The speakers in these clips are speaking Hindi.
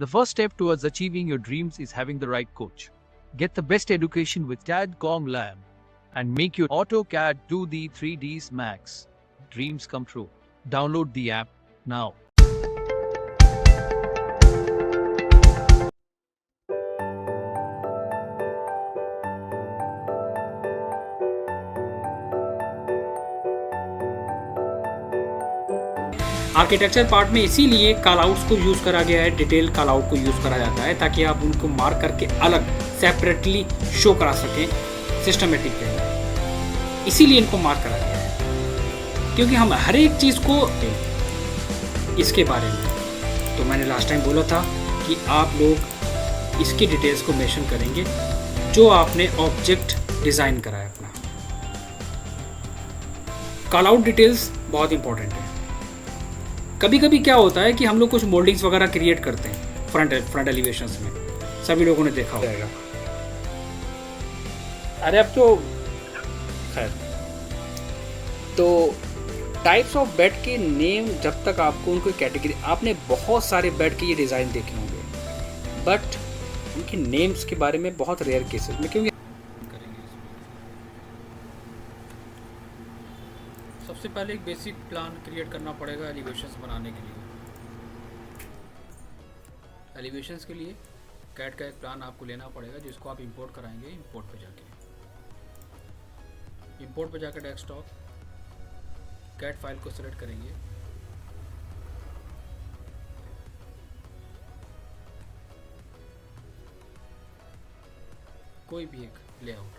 The first step towards achieving your dreams is having the right coach. Get the best education with TAD.com Lab and make your AutoCAD 2D 3Ds Max dreams come true. Download the app now. Architecture part में इसीलिए कॉल आउट्स को यूज़ करा गया है, डिटेल कॉल आउट को यूज़ करा जाता है ताकि आप उनको मार्क करके अलग सेपरेटली शो करा सकें सिस्टमेटिक वे। इसीलिए इनको मार्क करा गया है क्योंकि हम हर एक चीज़ को इसके बारे में, तो मैंने लास्ट टाइम बोला था कि आप लोग इसकी डिटेल्स को मेंशन करेंगे जो आपने ऑब्जेक्ट डिज़ाइन करा है अपना। कॉल आउट डिटेल्स बहुत इंपॉर्टेंट है। कभी कभी क्या होता है कि हम लोग कुछ मोल्डिंग्स वगैरह क्रिएट करते हैं फ्रंट एलिवेशंस में, सभी लोगों ने देखा होगा। अरे अब तो खैर, तो टाइप्स ऑफ बेड के नेम, जब तक आपको उनको कैटेगरी, आपने बहुत सारे बेड के ये डिज़ाइन देखे होंगे बट उनके नेम्स के बारे में बहुत रेयर केसेस में, क्योंकि सबसे पहले एक बेसिक प्लान क्रिएट करना पड़ेगा एलिवेशंस बनाने के लिए। एलिवेशंस के लिए कैड का एक प्लान आपको लेना पड़ेगा जिसको आप इंपोर्ट कराएंगे। इंपोर्ट पे जाके डेस्कटॉप कैड फाइल को सिलेक्ट करेंगे। कोई भी एक लेआउट,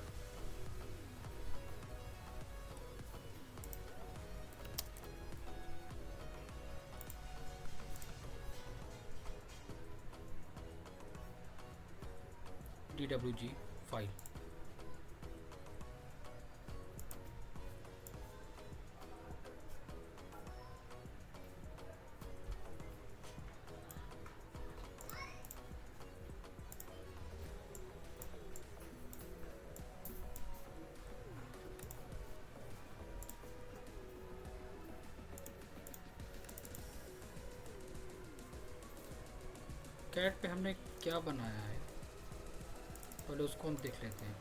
DWG फाइल, कैड पे हमने क्या बनाया है पहले उसको हम देख लेते हैं।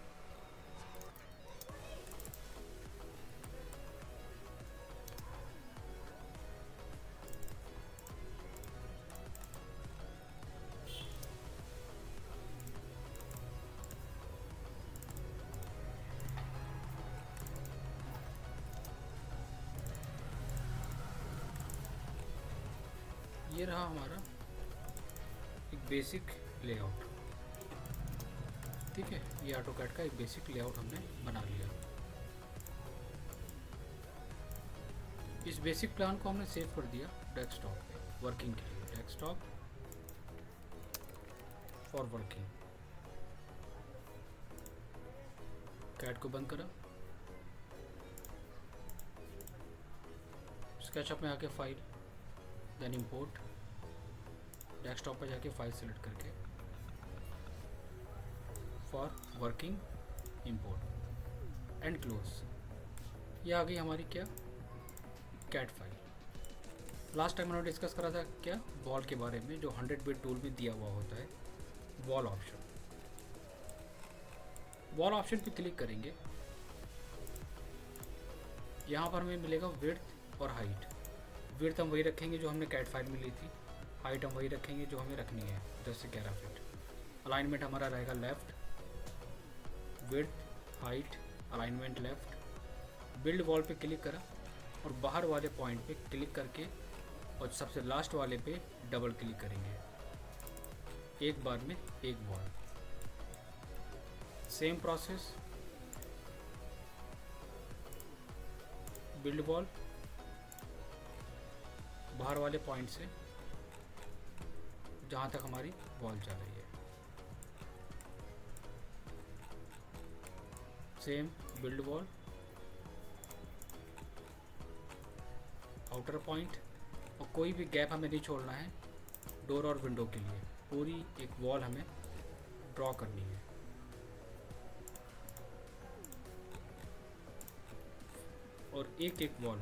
ये रहा हमारा एक बेसिक लेआउट, ठीक है। ये ऑटोकैड का एक बेसिक लेआउट हमने बना लिया। इस बेसिक प्लान को हमने सेव कर दिया डेस्कटॉप पे वर्किंग के लिए। डेस्कटॉप फॉर वर्किंग, कैड को बंद करा, स्केचअप में आके फाइल, देन इंपोर्ट, डेस्कटॉप पर जाके फाइल सेलेक्ट करके for working, import and close. ये आ गई हमारी क्या कैड फाइल। लास्ट टाइम मैंने डिस्कस करा था क्या वॉल के बारे में, जो 100 बिट टूल में दिया हुआ होता है वॉल ऑप्शन। वॉल ऑप्शन पे क्लिक करेंगे, यहाँ पर हमें मिलेगा विड्थ और हाइट। विड्थ हम वही रखेंगे जो हमने कैड फाइल में ली थी, हाइट हम वही रखेंगे जो हमें रखनी है 10 से 11 फीट। अलाइनमेंट हमारा रहेगा left, width, height, alignment left. Build wall पे क्लिक करा और बाहर वाले पॉइंट पे क्लिक करके और सबसे लास्ट वाले पे डबल क्लिक करेंगे, एक बार में एक wall. Same process, build wall, बाहर वाले पॉइंट से जहाँ तक हमारी वॉल जा रही है, same build wall, outer point, और कोई भी गैप हमें नहीं छोड़ना है डोर और विंडो के लिए। पूरी एक वॉल हमें ड्रॉ करनी है। और एक एक वॉल,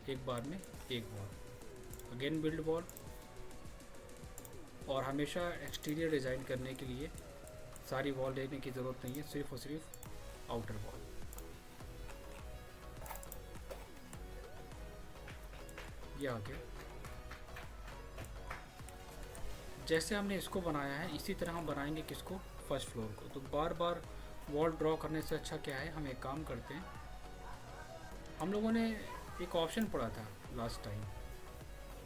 एक बार में एक वॉल, अगेन बिल्ड वॉल और हमेशा एक्सटीरियर डिज़ाइन करने के लिए सारी वॉल देखने की ज़रूरत नहीं है, सिर्फ और सिर्फ आउटर वॉल। ये आ गया। जैसे हमने इसको बनाया है इसी तरह हम बनाएंगे किसको, फर्स्ट फ्लोर को। तो बार बार वॉल ड्रॉ करने से अच्छा क्या है, हम एक काम करते हैं, हम लोगों ने एक ऑप्शन पढ़ा था लास्ट टाइम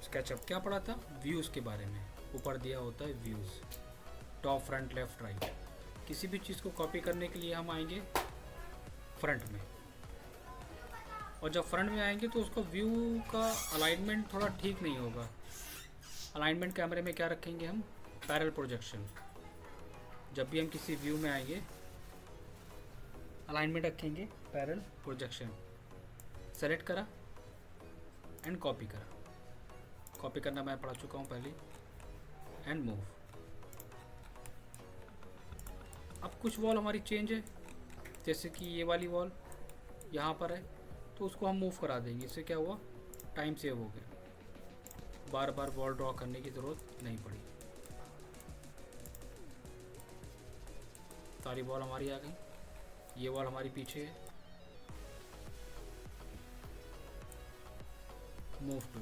स्केचअप, क्या पढ़ा था, व्यूज़ के बारे में। ऊपर दिया होता है views, top, front, left, right. किसी भी चीज़ को कॉपी करने के लिए हम आएंगे फ्रंट में, और जब फ्रंट में आएंगे तो उसका व्यू का अलाइनमेंट थोड़ा ठीक नहीं होगा। अलाइनमेंट कैमरे में क्या रखेंगे हम, पैरेलल प्रोजेक्शन। जब भी हम किसी व्यू में आएंगे अलाइनमेंट रखेंगे पैरेलल प्रोजेक्शन। सेलेक्ट करा एंड कॉपी करा, कॉपी करना मैं पढ़ा चुका हूँ पहले, एंड मूव। अब कुछ वॉल हमारी चेंज है, जैसे कि ये वाली वॉल यहाँ पर है, तो उसको हम मूव करा देंगे। इससे क्या हुआ, टाइम सेव हो गया, बार बार वॉल ड्रॉ करने की ज़रूरत नहीं पड़ी। सारी वॉल हमारी आ गई, ये वॉल हमारी पीछे है, मूव टू।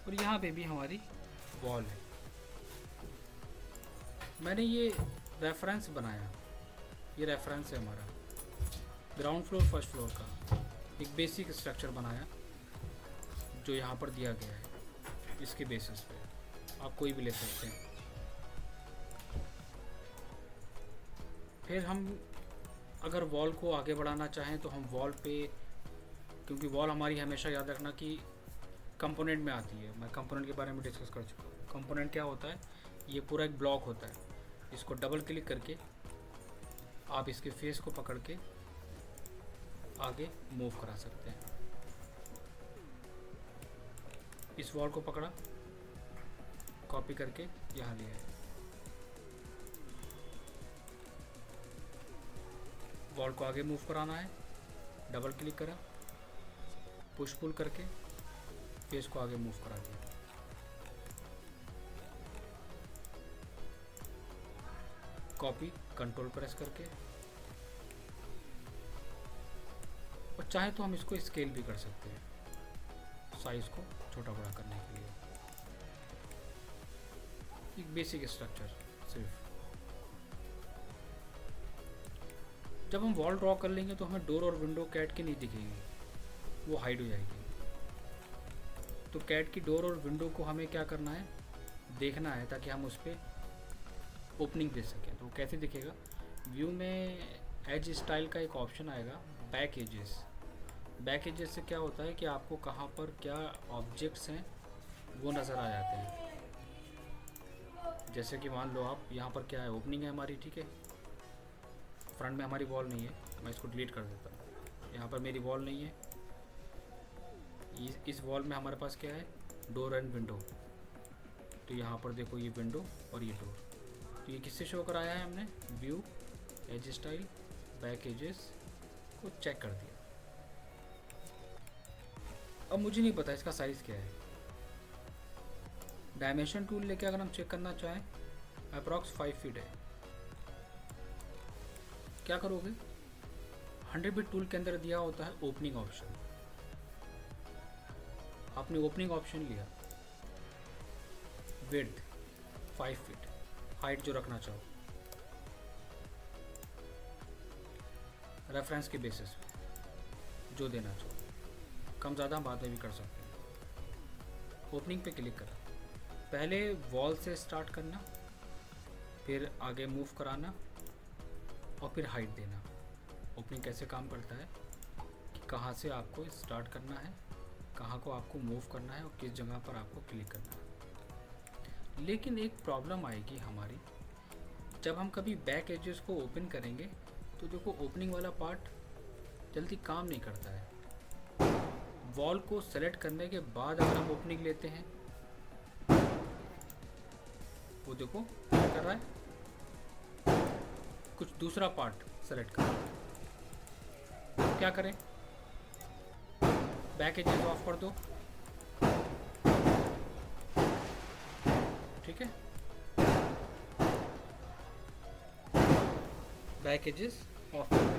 और यहाँ पे भी हमारी वॉल है। मैंने ये रेफरेंस बनाया, ये रेफरेंस है हमारा ग्राउंड फ्लोर फर्स्ट फ्लोर का, एक बेसिक स्ट्रक्चर बनाया जो यहाँ पर दिया गया है। इसके बेसिस पे आप कोई भी ले सकते हैं। फिर हम अगर वॉल को आगे बढ़ाना चाहें तो हम वॉल पे, क्योंकि वॉल हमारी हमेशा याद रखना कि कंपोनेंट में आती है, मैं कंपोनेंट के बारे में डिस्कस कर चुका हूँ। कंपोनेंट क्या होता है, ये पूरा एक ब्लॉक होता है, इसको डबल क्लिक करके आप इसके फेस को पकड़ के आगे मूव करा सकते हैं। इस वॉल को पकड़ा, कॉपी करके यहाँ ले आए, वॉल को आगे मूव कराना है, डबल क्लिक करा, पुश पुल करके फेस को आगे मूव करा दिया। कॉपी, कंट्रोल प्रेस करके, और चाहे तो हम इसको स्केल भी कर सकते हैं, साइज को छोटा बड़ा करने के लिए। एक बेसिक स्ट्रक्चर सिर्फ। जब हम वॉल ड्रॉ कर लेंगे तो हमें डोर और विंडो कैट की नहीं दिखेगी, वो हाइड हो जाएगी। तो कैट की डोर और विंडो को हमें क्या करना है, देखना है, ताकि हम उस पर ओपनिंग दे सकें। तो कैसे दिखेगा, व्यू में एज स्टाइल का एक ऑप्शन आएगा, बैक एजेस। बैक एजेस से क्या होता है कि आपको कहाँ पर क्या ऑब्जेक्ट्स हैं वो नज़र आ जाते हैं। जैसे कि मान लो आप यहाँ पर क्या है, ओपनिंग है हमारी, ठीक है, फ्रंट में हमारी वॉल नहीं है, मैं इसको डिलीट कर देता हूँ। यहाँ पर मेरी वॉल नहीं है, इस वॉल में हमारे पास क्या है, डोर एंड विंडो। तो यहाँ पर देखो ये विंडो और ये डोर, तो ये किससे शो कराया है हमने, view, edge style, back edges को चेक कर दिया। अब मुझे नहीं पता इसका साइज़ क्या है, डायमेंशन टूल लेके अगर हम चेक करना चाहें, अप्रॉक्स 5 फीट है। क्या करोगे, 100 बिट टूल के अंदर दिया होता है ओपनिंग ऑप्शन। आपने ओपनिंग ऑप्शन लिया, विड्थ 5 फीट, हाइट जो रखना चाहो रेफरेंस के बेसिस पे जो देना चाहो, कम ज़्यादा हम बाद में भी कर सकते हैं। ओपनिंग पे क्लिक करा, पहले वॉल से स्टार्ट करना, फिर आगे मूव कराना और फिर हाइट देना। ओपनिंग कैसे काम करता है कि कहाँ से आपको स्टार्ट करना है, कहाँ को आपको मूव करना है और किस जगह पर आपको क्लिक करना है। लेकिन एक प्रॉब्लम आएगी हमारी, जब हम कभी बैक एजेस को ओपन करेंगे तो देखो ओपनिंग वाला पार्ट जल्दी काम नहीं करता है। वॉल को सेलेक्ट करने के बाद अगर हम ओपनिंग लेते हैं, वो देखो क्या कर रहा है, कुछ दूसरा पार्ट सेलेक्ट करें। क्या करें, बैक एजेस ऑफ कर दो, ठीक है, बैक एजेस ऑफ कर दें।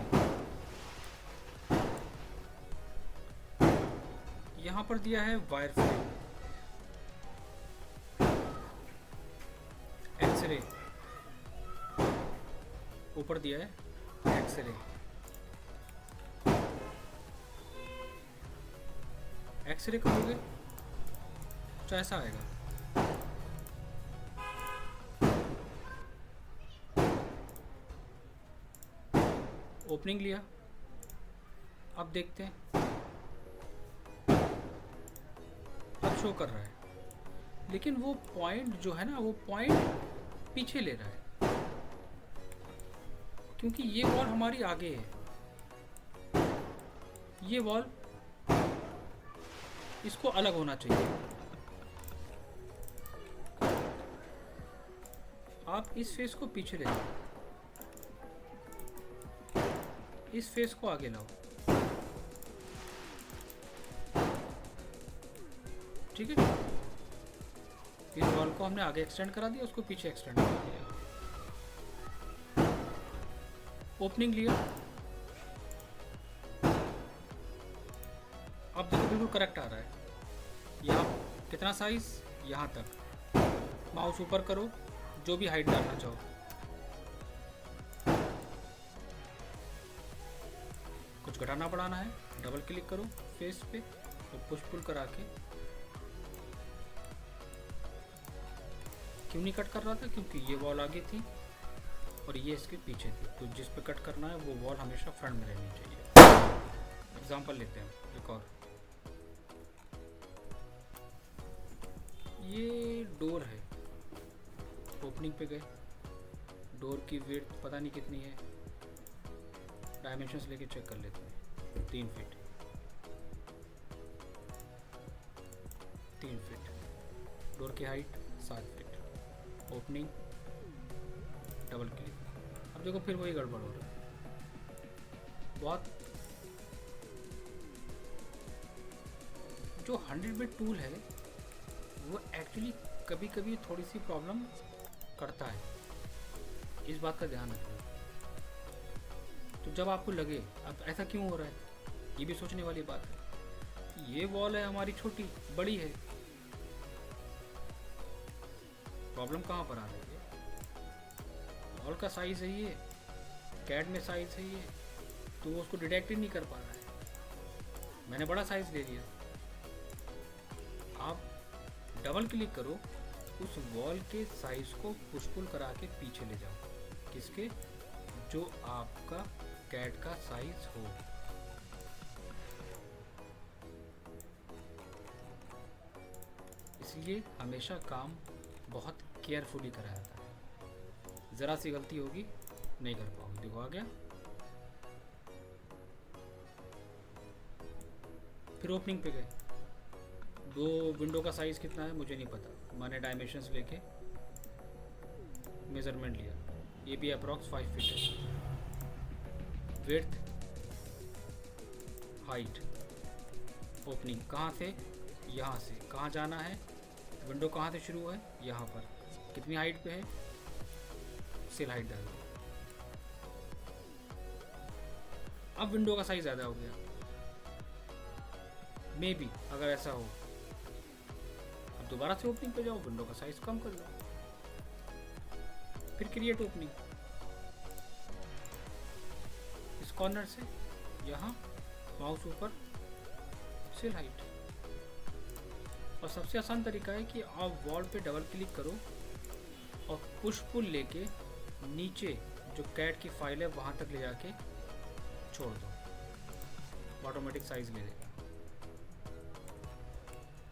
यहाँ पर दिया है वायर फ्रेम, एक्सरे, ऊपर दिया है एक्सरे, एक्सरे करोगे तो ऐसा आएगा। ओपनिंग लिया, अब देखते हैं, अब शो कर रहा है, लेकिन वो पॉइंट जो है ना, वो पॉइंट पीछे ले रहा है, क्योंकि ये वॉल हमारी आगे है, ये वॉल इसको अलग होना चाहिए। आप इस फेस को पीछे ले जाओ, इस फेस को आगे लाओ, ठीक है। इस वॉल को हमने आगे एक्सटेंड करा दिया, उसको पीछे एक्सटेंड करा दिया। ओपनिंग लिया, अब देखो बिल्कुल करेक्ट आ रहा है। यहाँ कितना साइज, यहाँ तक, माउस ऊपर करो, जो भी हाइट डालना चाहो, कुछ घटाना बढ़ाना है, डबल क्लिक करो फेस पे और पुश पुल करा के। क्यों नहीं कट कर रहा था, क्योंकि ये वॉल आगे थी और ये इसके पीछे थी, तो जिस पे कट करना है वो वॉल हमेशा फ्रंट में रहनी चाहिए। एग्जांपल लेते हैं एक और, ये डोर है, ओपनिंग पे गए, डोर की विड्थ पता नहीं कितनी है, डायमेंशंस लेके चेक कर लेते हैं। 3 फीट, 3 फीट, डोर की height 7 feet, opening, double click. अब देखो फिर वही गड़बड़ हो रहा है, बहुत। जो 100 बिट टूल है वो एक्चुअली कभी कभी थोड़ी सी प्रॉब्लम करता है, इस बात का ध्यान रखना। तो जब आपको लगे अब ऐसा क्यों हो रहा है, ये भी सोचने वाली बात है। ये वॉल है हमारी छोटी, बड़ी है, प्रॉब्लम कहाँ पर आ रही है, वॉल का साइज है ये, कैड में साइज है ये, तो वो उसको डिटेक्ट ही नहीं कर पा रहा है। मैंने बड़ा साइज ले लिया। आप डबल क्लिक करो, उस वॉल के साइज को पुश पुल करा के पीछे ले जाओ, किसके, जो आपका कैड का साइज हो। इसलिए हमेशा काम बहुत केयरफुली करा जाता है, ज़रा सी गलती होगी नहीं कर पाओगे। देखो आ गया, फिर ओपनिंग पे गए, दो विंडो का साइज़ कितना है मुझे नहीं पता, मैंने डायमेंशंस लेके मेज़रमेंट लिया, ये भी अप्रॉक्स 5 फीट है। विड्थ, हाइट, ओपनिंग कहाँ से, यहाँ से, कहाँ जाना है, विंडो कहाँ से शुरू है, यहाँ पर, कितनी हाइट पे है, सिल हाइट डाल दो। अब विंडो का साइज ज़्यादा हो गया, मे बी अगर ऐसा हो, अब दोबारा से ओपनिंग पे जाओ, विंडो का साइज कम कर लो, फिर क्रिएट ओपनिंग, इस कॉर्नर से यहाँ, माउस ऊपर, सिल हाइट। और सबसे आसान तरीका है कि आप वॉल पे डबल क्लिक करो और पुश पुल लेके नीचे जो कैट की फाइल है वहाँ तक ले जाके छोड़ दो, ऑटोमेटिक साइज ले लेगा।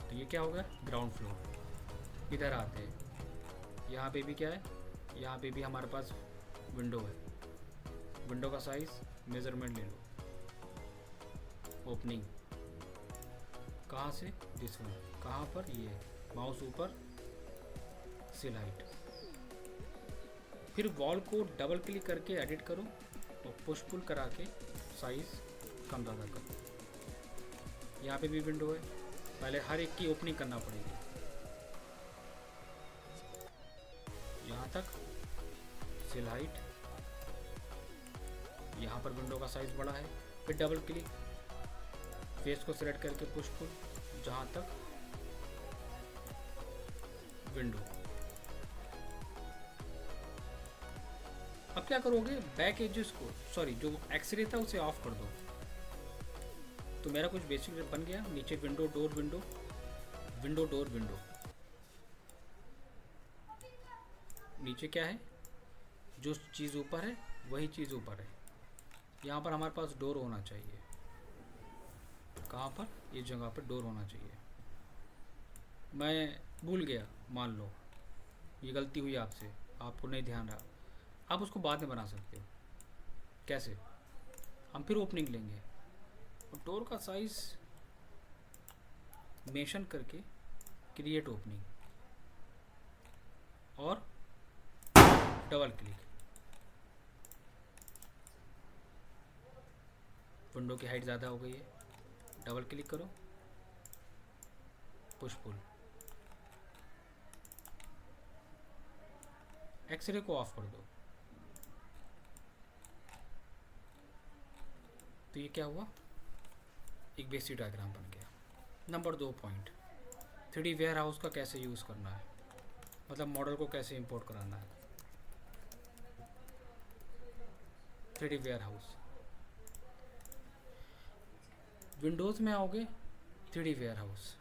तो ये क्या होगा, ग्राउंड फ्लोर। इधर आते हैं, यहाँ पे भी क्या है, यहाँ पे भी हमारे पास विंडो है, विंडो का साइज मेजरमेंट ले लो, ओपनिंग कहाँ से, दिस वन, कहाँ पर, ये माउस ऊपर, सिल हाइट, फिर वॉल को डबल क्लिक करके एडिट करो और पुश पुल करा के साइज़ कम ज़्यादा करो। यहाँ पे भी विंडो है, पहले हर एक की ओपनिंग करना पड़ेगी। यहाँ तक सेल हाइट, यहाँ पर विंडो का साइज़ बड़ा है, फिर डबल क्लिक, फेस को सिलेक्ट करके पुश पुल जहाँ तक विंडो। अब क्या करोगे, बैक एजेस को, सॉरी जो एक्सरे था उसे ऑफ कर दो। तो मेरा कुछ बेसिक बन गया। नीचे window door window, window door window. नीचे क्या है, जो चीज़ ऊपर है वही चीज़ ऊपर है। यहाँ पर हमारे पास डोर होना चाहिए। कहाँ पर, इस जगह पर डोर होना चाहिए। मैं भूल गया, मान लो ये गलती हुई आपसे, आपको नहीं ध्यान रहा, आप उसको बाद में बना सकते हो। कैसे, हम फिर ओपनिंग लेंगे और डोर का साइज मेंशन करके क्रिएट ओपनिंग और डबल क्लिक, विंडो की हाइट ज़्यादा हो गई है, डबल क्लिक करो, पुश पुल, एक्सरे को ऑफ कर दो। तो ये क्या हुआ, एक बेसिक डायग्राम बन गया। Number 2 point, 3D ware house का कैसे यूज़ करना है, मतलब मॉडल को कैसे इंपोर्ट कराना है। 3D वेयर हाउस, विंडोज़ में आओगे, 3D वेयर हाउस,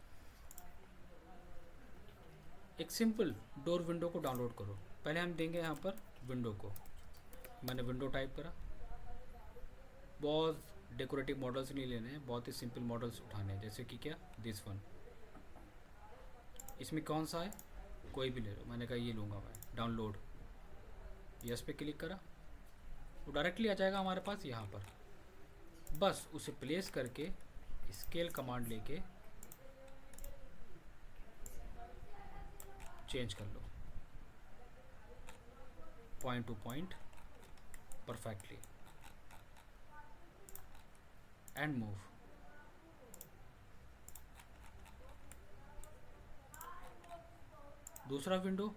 एक सिंपल डोर विंडो को डाउनलोड करो। पहले हम देंगे यहाँ पर विंडो को, मैंने विंडो टाइप करा। बहुत डेकोरेटिव मॉडल्स नहीं लेने हैं, बहुत ही सिंपल मॉडल्स उठाने हैं, जैसे कि क्या, दिस वन। इसमें कौन सा है, कोई भी ले लो, मैंने कहा ये लूँगा मैं। डाउनलोड, यस पे क्लिक करा, वो डायरेक्टली आ जाएगा हमारे पास यहाँ पर। बस उसे प्लेस करके स्केल कमांड लेके चेंज कर लो point to point perfectly and move. दूसरा विंडो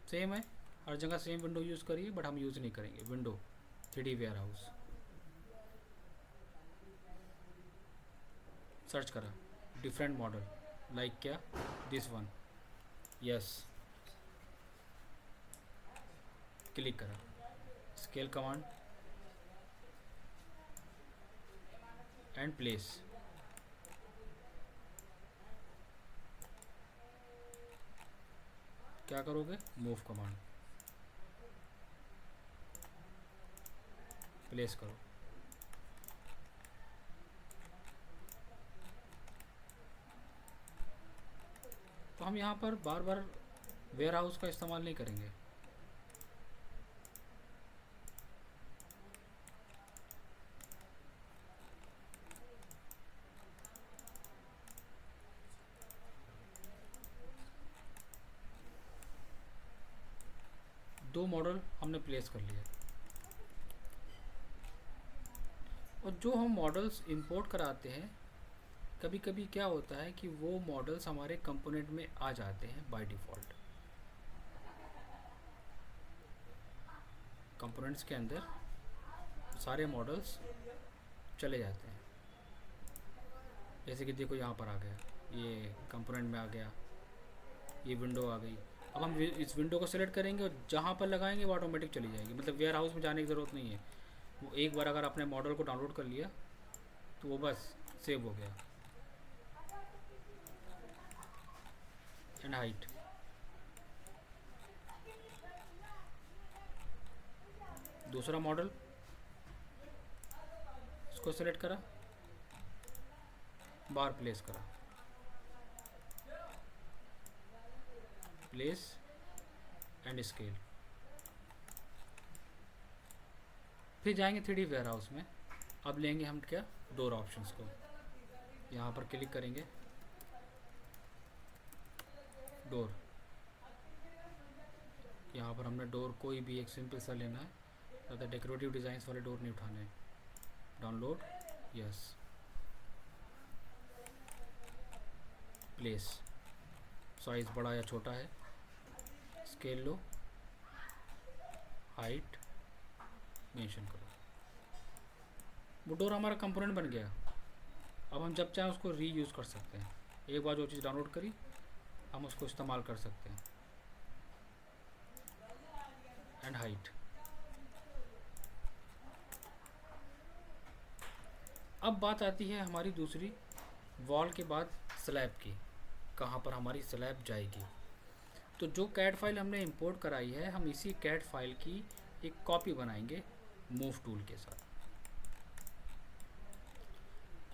सेम है, हर जगह सेम विंडो यूज़ करिए, बट हम यूज़ नहीं करेंगे। Window 3D warehouse, search करा डिफरेंट मॉडल, लाइक क्या, दिस वन, यस, क्लिक करा, स्केल कमांड एंड प्लेस। क्या करोगे, मूव कमांड, प्लेस करो। तो हम यहाँ पर बार बार वेयर हाउस का इस्तेमाल नहीं करेंगे। दो मॉडल हमने प्लेस कर लिया, और जो हम मॉडल्स इंपोर्ट कराते हैं, कभी कभी क्या होता है कि वो मॉडल्स हमारे कंपोनेंट में आ जाते हैं बाय डिफ़ॉल्ट। कंपोनेंट्स के अंदर सारे मॉडल्स चले जाते हैं। जैसे कि देखो यहाँ पर आ गया, ये कंपोनेंट में आ गया, ये विंडो आ गई। अब हम इस विंडो को सेलेक्ट करेंगे और जहाँ पर लगाएंगे वो ऑटोमेटिक चली जाएगी, मतलब वेयर हाउस में जाने की ज़रूरत नहीं है। वो एक बार अगर आपने मॉडल को डाउनलोड कर लिया तो वो बस सेव हो गया। एंड हाइट, दूसरा मॉडल, इसको सेलेक्ट करा, बार प्लेस करा, प्लेस एंड स्केल। फिर जाएंगे 3D वेयर हाउस में। अब लेंगे हम क्या, डोर ऑप्शंस को, यहाँ पर क्लिक करेंगे, डोर, यहाँ पर हमने डोर कोई भी एक सिंपल सा लेना है, ज़्यादा डेकोरेटिव डिज़ाइंस वाले डोर नहीं उठाने हैं। डाउनलोड, यस, प्लेस, साइज़ बड़ा या छोटा है, स्केल लो, हाइट मेंशन करो। वो डोर हमारा कंपोनेंट बन गया। अब हम जब चाहें उसको रीयूज़ कर सकते हैं। एक बार जो चीज़ डाउनलोड करी हम उसको इस्तेमाल कर सकते हैं। And height. अब बात आती है हमारी दूसरी वॉल के बाद स्लैब की, कहाँ पर हमारी स्लैब जाएगी। तो जो कैड फाइल हमने इंपोर्ट कराई है, हम इसी कैड फाइल की एक कॉपी बनाएंगे मूव टूल के साथ,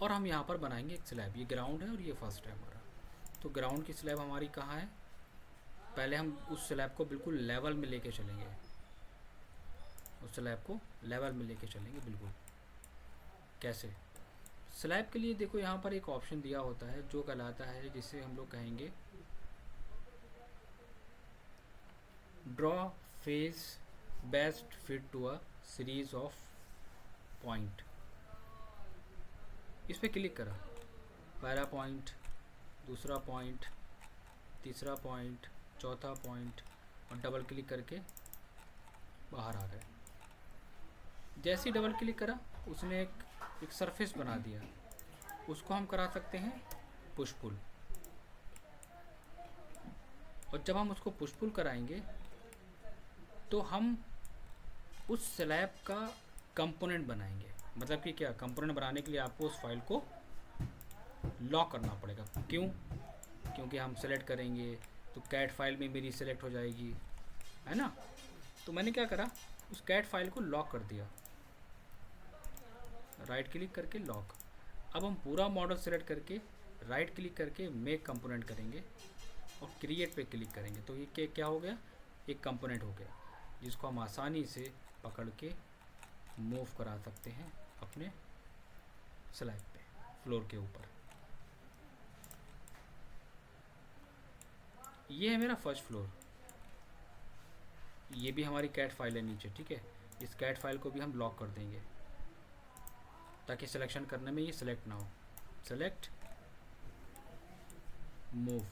और हम यहाँ पर बनाएंगे एक स्लैब। ये ग्राउंड है और ये फर्स्ट है हमारा। तो ग्राउंड की स्लैब हमारी कहाँ है? पहले हम उस स्लैब को बिल्कुल लेवल में लेके चलेंगे, उस स्लैब को लेवल में लेके चलेंगे बिल्कुल। कैसे? स्लैब के लिए देखो यहाँ पर एक ऑप्शन दिया होता है जो कहलाता है, जिसे हम लोग कहेंगे draw face best fit to a series of point. इस पर क्लिक करा, पहला पॉइंट, दूसरा पॉइंट, तीसरा पॉइंट, चौथा पॉइंट, और डबल क्लिक करके बाहर आ गए। जैसे ही डबल क्लिक करा उसने एक सरफेस बना दिया। उसको हम करा सकते हैं पुश पुल, और जब हम उसको पुश पुल कराएंगे तो हम उस स्लैब का कंपोनेंट बनाएंगे। मतलब कि क्या, कंपोनेंट बनाने के लिए आपको उस फाइल को लॉक करना पड़ेगा। क्यों? क्योंकि हम सेलेक्ट करेंगे तो कैट फाइल में मेरी सेलेक्ट हो जाएगी, है ना। तो मैंने क्या करा, उस कैट फाइल को लॉक कर दिया, राइट क्लिक करके लॉक। अब हम पूरा मॉडल सेलेक्ट करके राइट क्लिक करके मेक कंपोनेंट करेंगे और क्रिएट पे क्लिक करेंगे। तो ये क्या हो गया, एक कंपोनेंट हो गया जिसको हम आसानी से पकड़ के मूव करा सकते हैं अपने स्लैब पे, फ्लोर के ऊपर। ये है मेरा फर्स्ट फ्लोर। ये भी हमारी कैट फाइल है नीचे, ठीक है। इस कैट फाइल को भी हम लॉक कर देंगे ताकि सिलेक्शन करने में ये सिलेक्ट ना हो। सेलेक्ट, मूव,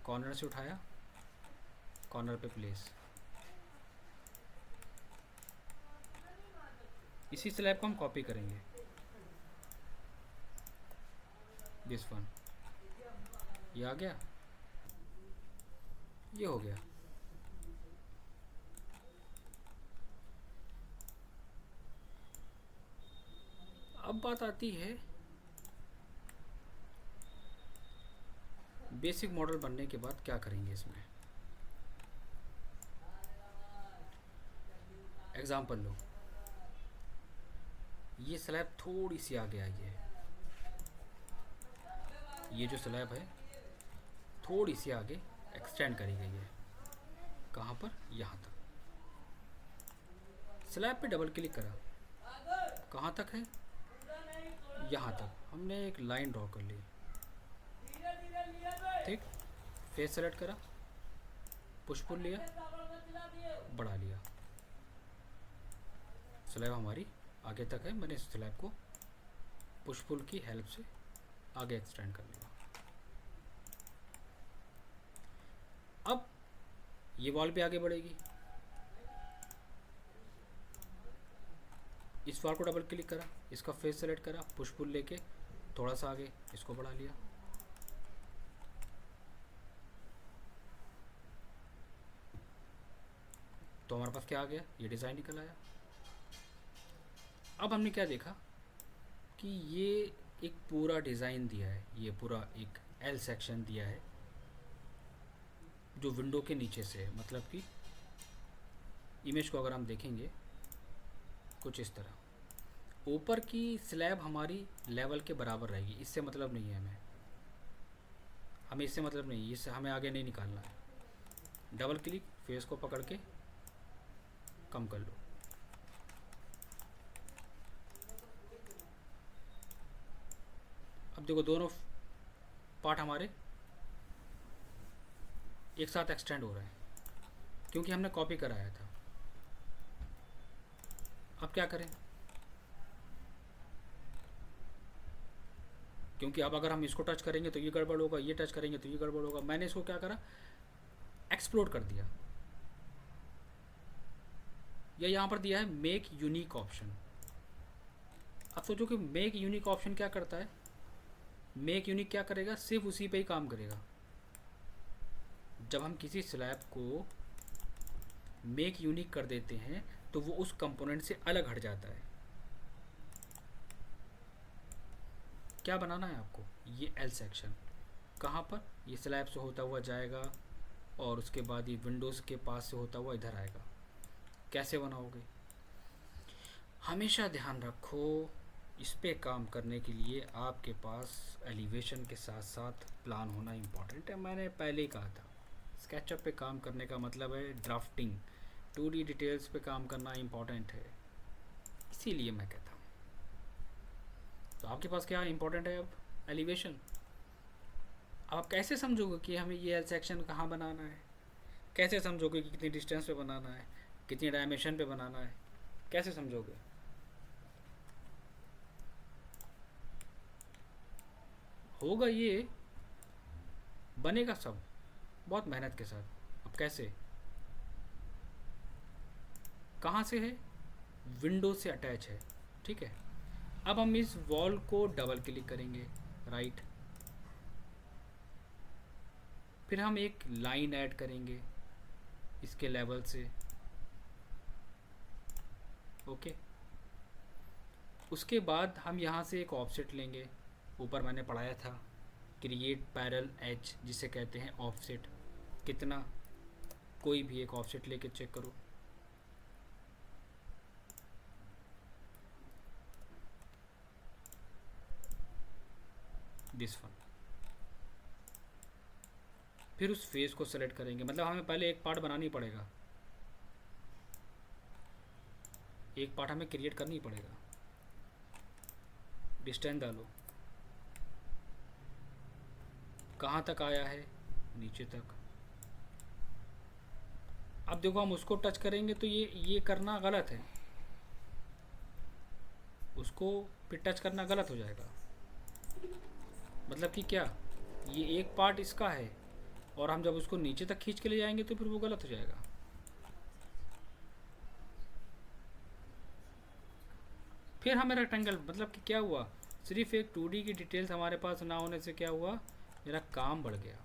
कॉर्नर से उठाया, कॉर्नर पे प्लेस। इसी स्लैब को हम कॉपी करेंगे, दिस वन। ये आ गया, ये हो गया। अब बात आती है बेसिक मॉडल बनने के बाद क्या करेंगे इसमें। एग्जाम्पल लो, ये स्लैब थोड़ी सी आगे आई है। ये जो स्लैब है थोड़ी सी आगे एक्सटेंड करी गई है। कहाँ पर? यहाँ तक। स्लैब पे डबल क्लिक करा, कहाँ तक है? यहाँ तक। हमने एक लाइन ड्रॉ कर ली, ठीक। फेस सेलेक्ट करा, पुश पुल लिया, बढ़ा लिया। स्लैब हमारी आगे तक है। मैंने इस स्लैब को पुश पुल की हेल्प से आगे एक्सटेंड कर लिया। अब ये वॉल भी आगे बढ़ेगी। इस वॉल को डबल क्लिक करा, इसका फेस सेलेक्ट करा, पुश पुल लेके थोड़ा सा आगे इसको बढ़ा लिया। तो हमारे पास क्या आ गया, ये डिज़ाइन निकल आया। अब हमने क्या देखा कि ये एक पूरा डिज़ाइन दिया है, ये पूरा एक एल सेक्शन दिया है जो विंडो के नीचे से है। मतलब कि इमेज को अगर हम देखेंगे कुछ इस तरह, ऊपर की स्लैब हमारी लेवल के बराबर रहेगी। इससे मतलब नहीं है हमें इससे मतलब नहीं, इससे हमें आगे नहीं निकालना है। डबल क्लिक, फेस को पकड़ के कम कर लो। अब देखो दोनों पार्ट हमारे एक साथ एक्सटेंड हो रहे हैं। क्योंकि हमने कॉपी कराया था। अब क्या करें, क्योंकि अब अगर हम इसको टच करेंगे तो ये गड़बड़ होगा, ये टच करेंगे तो ये गड़बड़ होगा। मैंने इसको क्या करा, एक्सप्लोर कर दिया। या यहाँ पर दिया है मेक यूनिक ऑप्शन। अब सोचो कि मेक यूनिक ऑप्शन क्या करता है। मेक यूनिक क्या करेगा, सिर्फ उसी पे ही काम करेगा। जब हम किसी स्लैब को मेक यूनिक कर देते हैं तो वो उस कंपोनेंट से अलग हट जाता है। क्या बनाना है आपको, ये एल सेक्शन कहाँ पर, ये स्लैब से होता हुआ जाएगा और उसके बाद ये विंडोज़ के पास से होता हुआ इधर आएगा। कैसे बनाओगे, हमेशा ध्यान रखो, इस पे काम करने के लिए आपके पास एलिवेशन के साथ साथ प्लान होना इम्पॉर्टेंट है। मैंने पहले ही कहा था, स्केचअप पे काम करने का मतलब है ड्राफ्टिंग, 2D डिटेल्स पे काम करना इम्पॉर्टेंट है, इसीलिए मैं कहता हूँ। तो आपके पास क्या इम्पोर्टेंट है, अब एलिवेशन। आप कैसे समझोगे कि हमें ये सेक्शन कहाँ बनाना है, कैसे समझोगे कि कितनी डिस्टेंस पे बनाना है, कितनी डायमेंशन पे बनाना है, कैसे समझोगे। होगा ये, बनेगा सब बहुत मेहनत के साथ। अब कैसे, कहाँ से है, विंडो से अटैच है, ठीक है। अब हम इस वॉल को डबल क्लिक करेंगे, राइट, फिर हम एक लाइन ऐड करेंगे इसके लेवल से, ओके। उसके बाद हम यहाँ से एक ऑफसेट लेंगे, ऊपर मैंने पढ़ाया था क्रिएट पैरेलल एज, जिसे कहते हैं ऑफसेट। कितना, कोई भी एक ऑफसेट लेके चेक करो। This one. फिर उस फेस को सेलेक्ट करेंगे, मतलब हमें पहले एक पार्ट बनानी पड़ेगा, एक पार्ट हमें क्रिएट करनी पड़ेगा। डिस्टेंस डालो, कहाँ तक आया है, नीचे तक। अब देखो हम उसको टच करेंगे तो ये करना गलत है, उसको फिर टच करना गलत हो जाएगा। मतलब कि क्या, ये एक पार्ट इसका है और हम जब उसको नीचे तक खींच के ले जाएंगे तो फिर वो गलत हो जाएगा। फिर हमें रेक्टेंगल, मतलब कि क्या हुआ, सिर्फ एक 2D की डिटेल्स हमारे पास ना होने से क्या हुआ, मेरा काम बढ़ गया,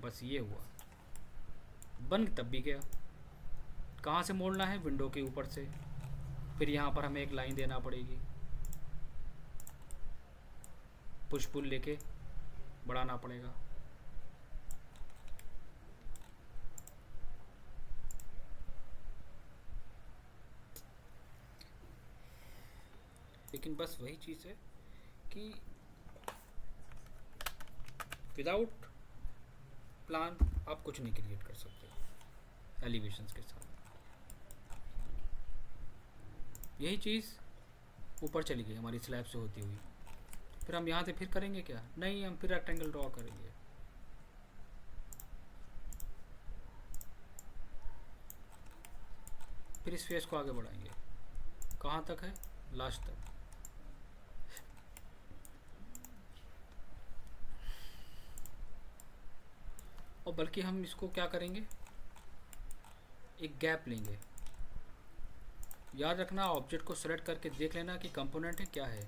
बस ये हुआ। बन तब भी गया। कहाँ से मोड़ना है, विंडो के ऊपर से। फिर यहाँ पर हमें एक लाइन देना पड़ेगी, पुश पुल लेके बढ़ाना पड़ेगा। लेकिन बस वही चीज़ है कि विदाउट प्लान आप कुछ नहीं क्रिएट कर सकते एलिवेशंस के साथ। यही चीज़ ऊपर चली गई हमारी स्लैब से होती हुई। फिर हम यहाँ से फिर करेंगे क्या, नहीं, हम फिर रेक्टेंगल ड्रॉ करेंगे। फिर इस फेस को आगे बढ़ाएंगे, कहाँ तक है, लास्ट तक। और बल्कि हम इसको क्या करेंगे, एक गैप लेंगे। याद रखना, ऑब्जेक्ट को सेलेक्ट करके देख लेना कि कंपोनेंट है क्या है।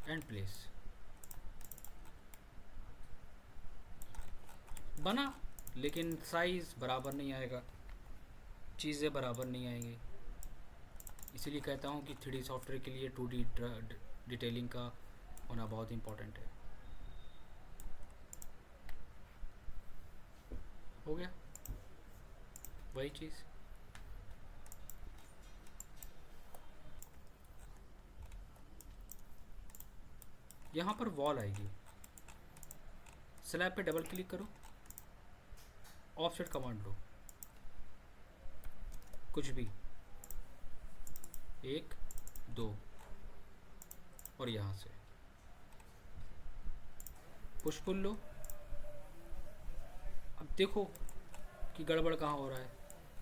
एंड प्लेस बना, लेकिन साइज़ बराबर नहीं आएगा, चीज़ें बराबर नहीं आएंगी। इसीलिए कहता हूँ कि 3D सॉफ्टवेयर के लिए 2D डिटेलिंग का होना बहुत इम्पोर्टेंट है। हो गया वही चीज़। यहाँ पर वॉल आएगी, स्लैब पे डबल क्लिक करो, ऑफसेट कमांड लो, कुछ भी, 1 2 और यहाँ से पुश पुल लो। अब देखो कि गड़बड़ कहाँ हो रहा है।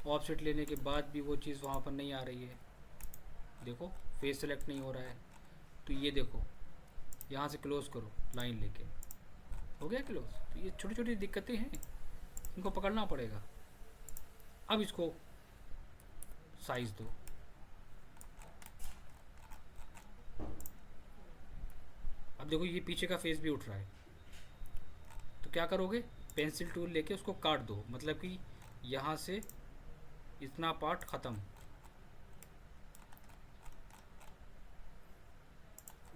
ऑफसेट लेने के बाद भी वो चीज़ वहाँ पर नहीं आ रही है। देखो फेस सेलेक्ट नहीं हो रहा है। तो ये देखो यहाँ से क्लोज़ करो लाइन लेके, हो गया क्लोज। तो ये छोटी छोटी दिक्कतें हैं, इनको पकड़ना पड़ेगा। अब इसको साइज दो। अब देखो ये पीछे का फेस भी उठ रहा है। तो क्या करोगे, पेंसिल टूल लेके उसको काट दो, मतलब कि यहाँ से इतना पार्ट ख़त्म,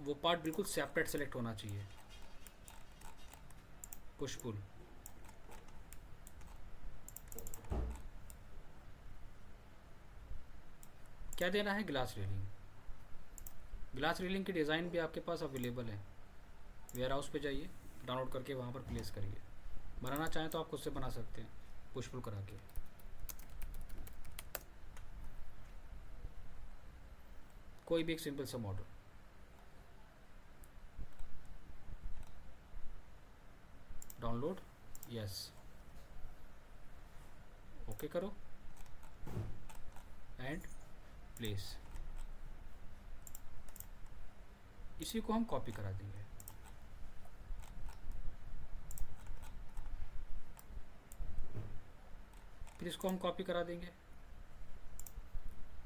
वो पार्ट बिल्कुल सेपरेट सेलेक्ट होना चाहिए। Push pull. क्या देना है, ग्लास रेलिंग। ग्लास रेलिंग की डिज़ाइन भी आपके पास अवेलेबल है। वेयर हाउस पे जाइए, डाउनलोड करके वहाँ पर प्लेस करिए। बनाना चाहें तो आप खुद से बना सकते हैं पुश पुल करा के। कोई भी एक सिंपल सा मॉडल। डाउनलोड, यस, ओके करो एंड प्लेस। इसी को हम कॉपी करा देंगे। फिर इसको हम कॉपी करा देंगे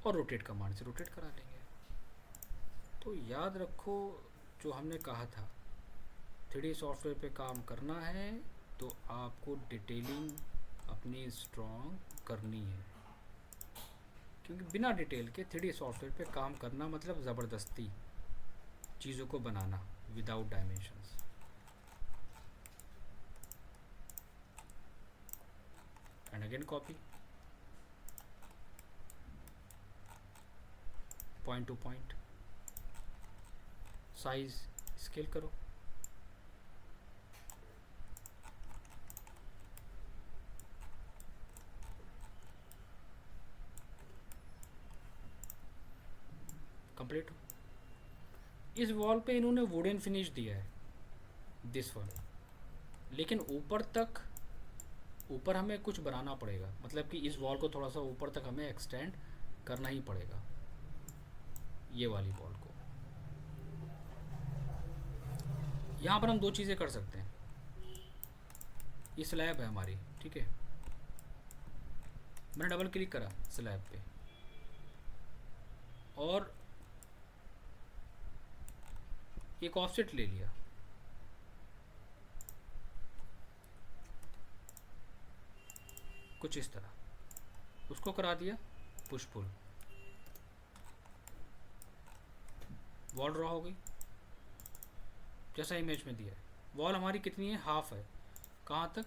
और रोटेट कमांड से रोटेट करा लेंगे। तो याद रखो जो हमने कहा था, 3D सॉफ्टवेयर पे काम करना है तो आपको डिटेलिंग अपनी स्ट्रॉन्ग करनी है, क्योंकि बिना डिटेल के 3D सॉफ्टवेयर पे काम करना मतलब ज़बरदस्ती चीज़ों को बनाना without dimensions. And again copy, point to point, size scale करो। कंप्लीट। इस वॉल पे इन्होंने वुडन फिनिश दिया है, दिस वन, लेकिन ऊपर तक, ऊपर हमें कुछ बनाना पड़ेगा, मतलब कि इस वॉल को थोड़ा सा ऊपर तक हमें एक्सटेंड करना ही पड़ेगा, ये वाली वॉल को। यहाँ पर हम दो चीज़ें कर सकते हैं। ये स्लैब है हमारी, ठीक है, मैंने डबल क्लिक करा स्लैब पे और एक ऑफसेट ले लिया। कुछ इस तरह उसको करा दिया पुश पुल। वॉल ड्रॉ हो गई जैसा इमेज में दिया है। वॉल हमारी कितनी है, हाफ है। कहाँ तक,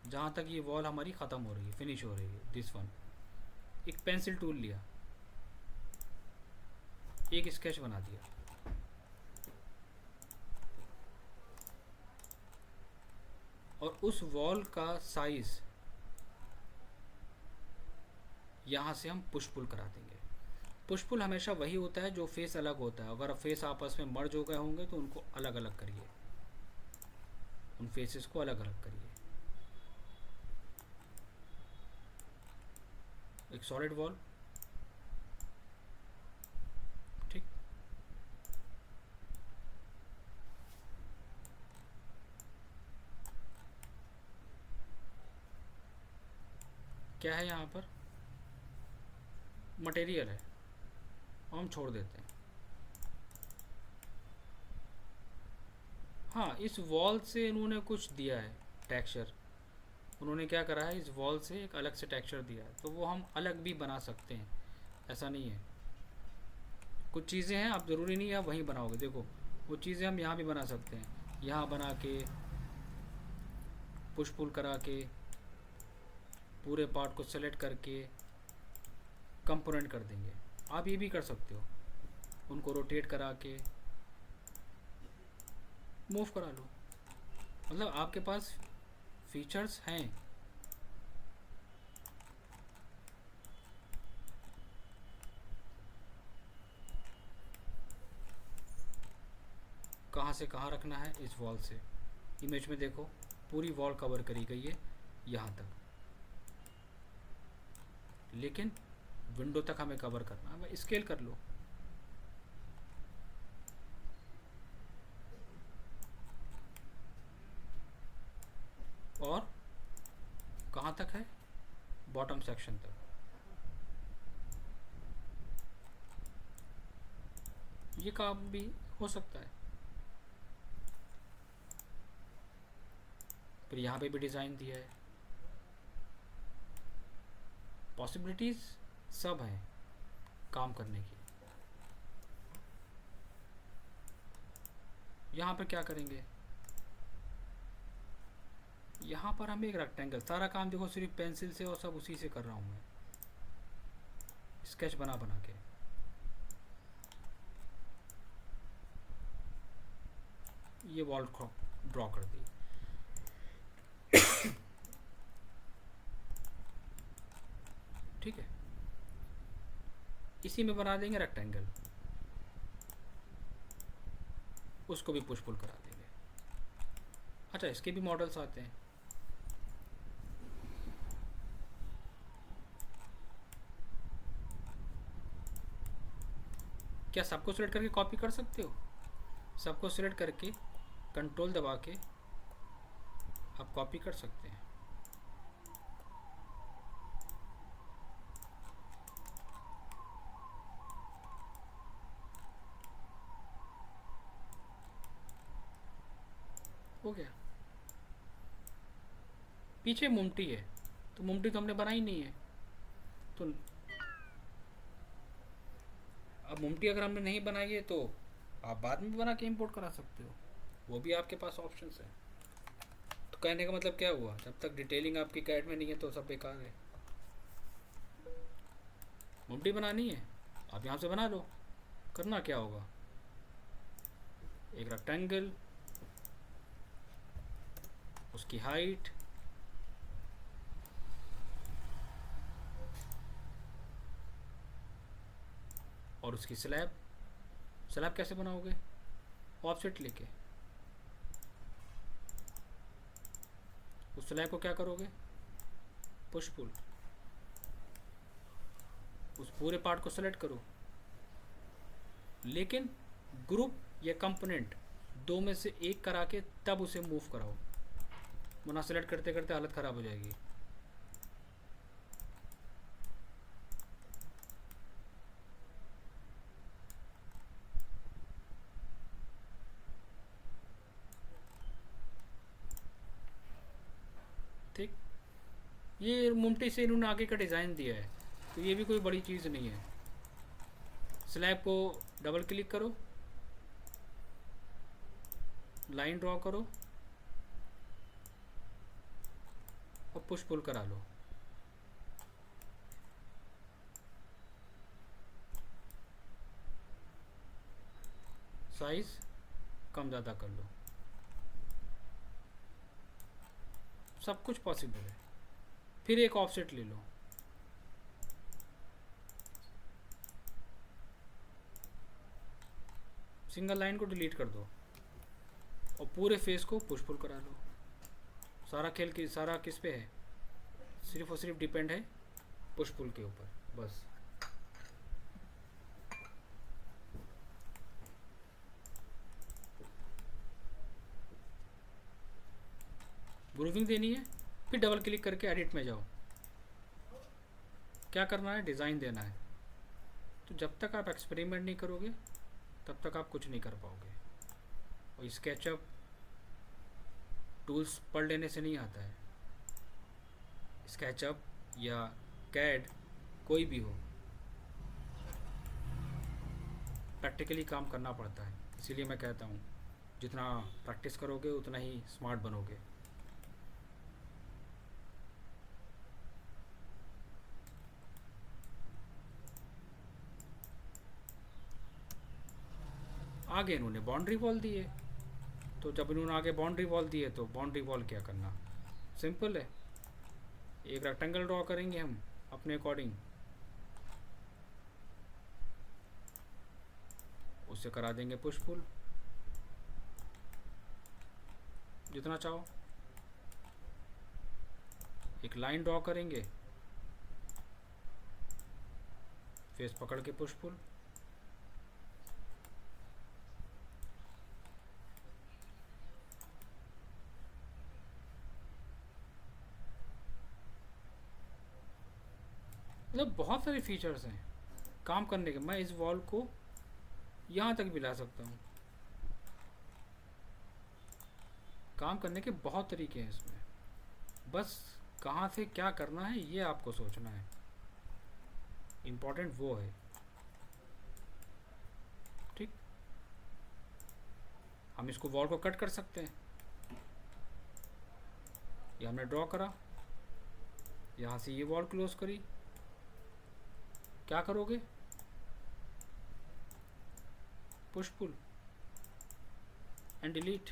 जहाँ तक ये वॉल हमारी ख़त्म हो रही है, फिनिश हो रही है, दिस वन। एक पेंसिल टूल लिया, एक स्केच बना दिया, और उस वॉल का साइज यहाँ से हम पुश पुल करा देंगे। पुश पुल हमेशा वही होता है जो फेस अलग होता है। अगर फेस आपस में मर्ज हो गए होंगे तो उनको अलग अलग करिए, उन फेसेस को अलग अलग करिए। एक सॉलिड वॉल, ठीक, क्या है यहाँ पर, मटेरियल है, हम छोड़ देते हैं। हाँ, इस वॉल से इन्होंने कुछ दिया है टेक्सचर, उन्होंने क्या करा है, इस वॉल से एक अलग से टेक्सचर दिया है, तो वो हम अलग भी बना सकते हैं, ऐसा नहीं है। कुछ चीज़ें हैं, आप ज़रूरी नहीं है आप वहीं बनाओगे। देखो वो चीज़ें हम यहाँ भी बना सकते हैं, यहाँ बना के पुश पुल करा के पूरे पार्ट को सेलेक्ट करके कंपोनेंट कर देंगे। आप ये भी कर सकते हो, उनको रोटेट करा के मूव करा लो, मतलब आपके पास फीचर्स हैं। कहाँ से कहाँ रखना है, इस वॉल से इमेज में देखो पूरी वॉल कवर करी गई है यहाँ तक, लेकिन विंडो तक हमें कवर करना है। स्केल कर लो, और कहाँ तक है, बॉटम सेक्शन तक। ये काम भी हो सकता है। फिर यहाँ पे भी डिज़ाइन दिया है, पॉसिबिलिटीज़ सब हैं काम करने की। यहाँ पर क्या करेंगे, यहाँ पर हमें एक रेक्टेंगल, सारा काम देखो सिर्फ पेंसिल से और सब उसी से कर रहा हूँ मैं, स्केच बना बना के। ये वॉल ड्रॉ कर दी। ठीक है, इसी में बना देंगे रेक्टेंगल, उसको भी पुश पुल करा देंगे। अच्छा, इसके भी मॉडल्स आते हैं। क्या सबको सिलेक्ट करके कॉपी कर सकते हो? सबको सिलेक्ट करके कंट्रोल दबा के आप कॉपी कर सकते हैं। हो गया। पीछे मुमटी है, तो मुमटी तो हमने बनाई नहीं है, तो अब मुमटी अगर हमने नहीं बनाई है तो आप बाद में बना के इंपोर्ट करा सकते हो, वो भी आपके पास ऑप्शंस है। तो कहने का मतलब क्या हुआ, जब तक डिटेलिंग आपकी कैड में नहीं है तो सब बेकार है। मुमटी बनानी है, आप यहाँ से बना लो। करना क्या होगा, एक रेक्टेंगल, उसकी हाइट, और उसकी स्लैब। स्लैब कैसे बनाओगे, ऑफसेट लेके। उस स्लैब को क्या करोगे, पुश पुल। उस पूरे पार्ट को सेलेक्ट करो, लेकिन ग्रुप या कंपोनेंट दो में से एक करा के तब उसे मूव कराओ, वरना सेलेक्ट करते करते हालत ख़राब हो जाएगी। ठीक, ये मुमटी से इन्होंने आगे का डिज़ाइन दिया है, तो ये भी कोई बड़ी चीज़ नहीं है। स्लैब को डबल क्लिक करो, लाइन ड्रॉ करो और पुश पुल करा लो। साइज कम ज़्यादा कर लो, सब कुछ पॉसिबल है। फिर एक ऑफसेट ले लो, सिंगल लाइन को डिलीट कर दो और पूरे फेस को पुश पुल करा लो। सारा खेल की सारा किस पे है, सिर्फ और सिर्फ डिपेंड है पुश पुल के ऊपर, बस। ग्रूविंग देनी है, फिर डबल क्लिक करके एडिट में जाओ। क्या करना है, डिज़ाइन देना है। तो जब तक आप एक्सपेरिमेंट नहीं करोगे तब तक आप कुछ नहीं कर पाओगे। और स्केचअप टूल्स पढ़ लेने से नहीं आता है। स्केचअप या कैड कोई भी हो, प्रैक्टिकली काम करना पड़ता है। इसीलिए मैं कहता हूँ जितना प्रैक्टिस करोगे उतना ही स्मार्ट बनोगे। आगे इन्होंने बाउंड्री वॉल दी है, तो जब इन्होंने आगे बाउंड्री वॉल दी है तो बाउंड्री वॉल क्या करना, सिंपल है। एक रेक्टेंगल ड्रॉ करेंगे हम अपने अकॉर्डिंग, उसे करा देंगे पुश पुल। जितना चाहो। एक लाइन ड्रॉ करेंगे, फेस पकड़ के पुश पुल। मतलब बहुत सारे फीचर्स हैं काम करने के। मैं इस वॉल को यहाँ तक भी ला सकता हूँ। काम करने के बहुत तरीके हैं इसमें, बस कहाँ से क्या करना है ये आपको सोचना है। इम्पोर्टेंट वो है, ठीक। हम इसको वॉल को कट कर सकते हैं। ये हमने ड्रॉ करा, यहाँ से ये वॉल क्लोज करी। क्या करोगे? Push pull and delete.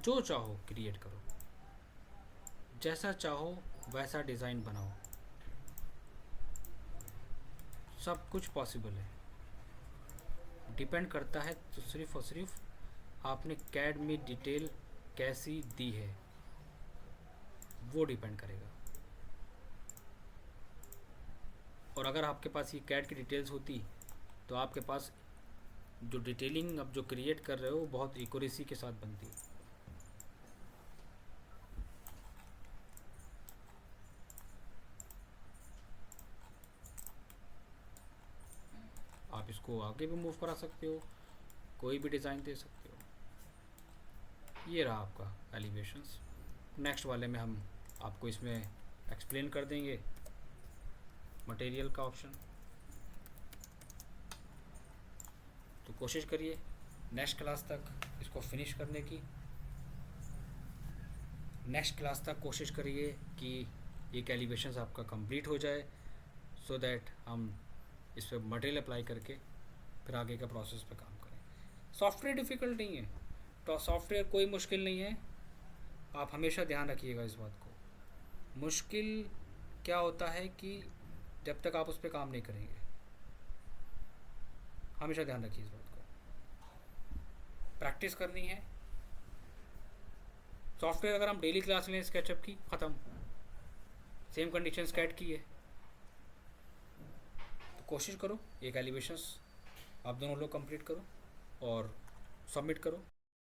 जो चाहो क्रिएट करो, जैसा चाहो वैसा डिज़ाइन बनाओ, सब कुछ पॉसिबल है। डिपेंड करता है तो सिर्फ और सिर्फ आपने कैड में डिटेल कैसी दी है, वो डिपेंड करेगा। और अगर आपके पास ये कैड की डिटेल्स होती तो आपके पास जो डिटेलिंग अब जो क्रिएट कर रहे हो वो बहुत एक्यूरेसी के साथ बनती। आप इसको आगे भी मूव करा सकते हो, कोई भी डिज़ाइन दे सकते हो। ये रहा आपका एलिवेशंस। नेक्स्ट वाले में हम आपको इसमें एक्सप्लेन कर देंगे मटेरियल का ऑप्शन। तो कोशिश करिए नेक्स्ट क्लास तक इसको फिनिश करने की। नेक्स्ट क्लास तक कोशिश करिए कि एक एलिवेशंस आपका कंप्लीट हो जाए, सो दैट हम इस पर मटेरियल अप्लाई करके फिर आगे का प्रोसेस पे काम करें। सॉफ्टवेयर डिफ़िकल्ट नहीं है, तो सॉफ्टवेयर कोई मुश्किल नहीं है। आप हमेशा ध्यान रखिएगा इस बात को। मुश्किल क्या होता है कि जब तक आप उस पर काम नहीं करेंगे। हमेशा ध्यान रखिए इस बात को। प्रैक्टिस करनी है। सॉफ्टवेयर अगर हम डेली क्लास लें स्केचअप की, ख़त्म, सेम कंडीशन स्केट की है। तो कोशिश करो एक एलिवेशंस आप दोनों लोग कंप्लीट करो और सबमिट करो।